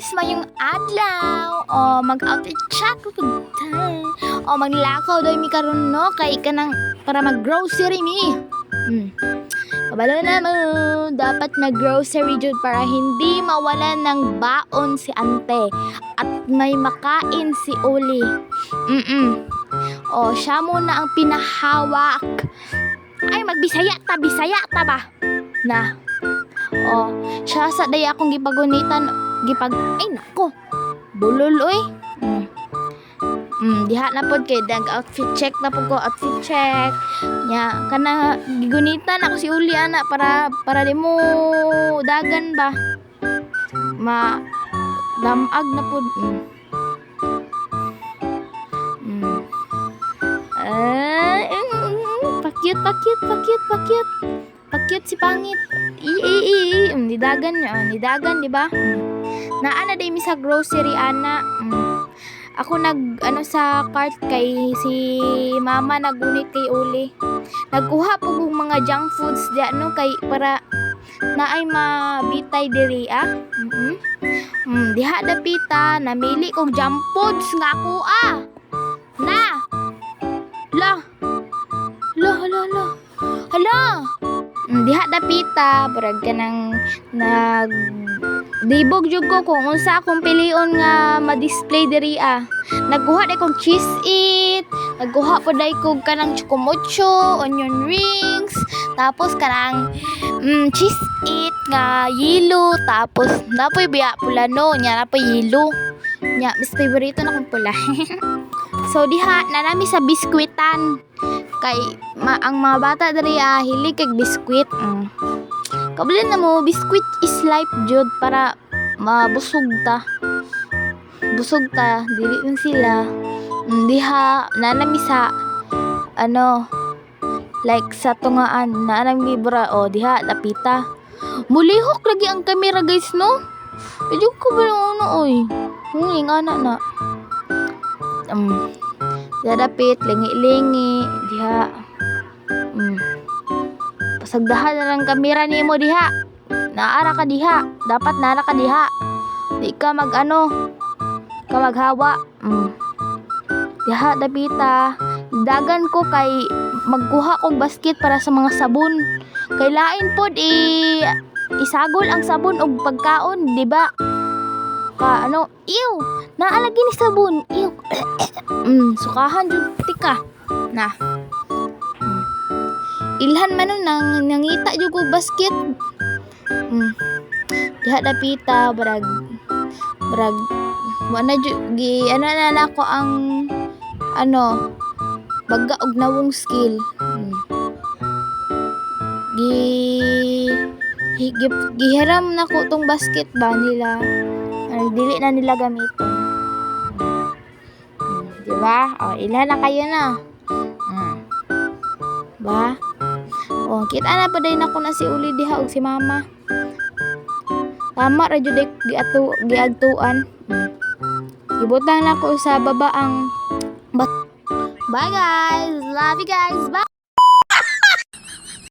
guys, mayong adlaw. Mag-outfit check ko tayo. Maglakaw daw mi karon no kay kanang para mag-grocery mi. Kabalo na mo, dapat mag-grocery jud para hindi mawalan ng baon si ante at may makain si Uli. Siya muna ang pinahawak. Ay, magbisaya ta ba? Na. Siya sa day akong gipagunitan, ay nako. Bulol oy. Diha na pod kay dag outfit check na po ko, outfit check. Nya kana gigunitan ako si Uli ana para di mo dagan ba. Damag na pod. Pakyut si pangit. Nidagan di ba? Naana day mi sa grocery ana. Ako sa cart kay si mama nagunit kay Uli. Nagkuha po kong mga junk foods diya no kay para naay mabitay diri diha dapita namili kog junk foods nga ako na. Hala. Diha dapita barag kanang dibog jud ko kung unsa akong pilion nga ma-display diri Nagkuha day kog cheese it, nagkuha po day kog kanang chocomocho, onion rings, tapos kanang cheese it nga yelo, tapos napoy biya pula no, nya napoy yelo. Nya mis favorito na kong pula. So diha na nami sa biskwitan. Kay ang mga bata diri hilig kay biskwit. Kabili na mo, biskwit is life jud para mabusog ta. Dili lang sila. Diha nanami sa like sa tungaan nanami bra diha lapita. Mulihok lagi ang camera guys no. Medyo ko ba oy. Ingana na. Dadapit lingi-lingi diha. Pasagdahan na lang kamera nimo diha. Naara ka diha. Dapat naara ka diha. Di ka maghawa. Diha dapita. Dagan ko kay magkuha kog basket para sa mga sabon. Kay lain pod isagol ang sabon og pagkaon, di ba? Naalagi ni sabon. Sukahan jud tika. Na. Ilhan man nang nangita jud ko basket. Diha dapita brag wala jud na ako ang baga og nawong skill. Gihiram na ko tong basket ba nila. Dili na nila gamiton. Diba? Ilan na kayo na. Ba? Kita na pa din ako na si Uli diha og si mama. Tama ra jud giadtuan. Gibutang na ko sa baba ang Bye guys. Love you guys. Bye.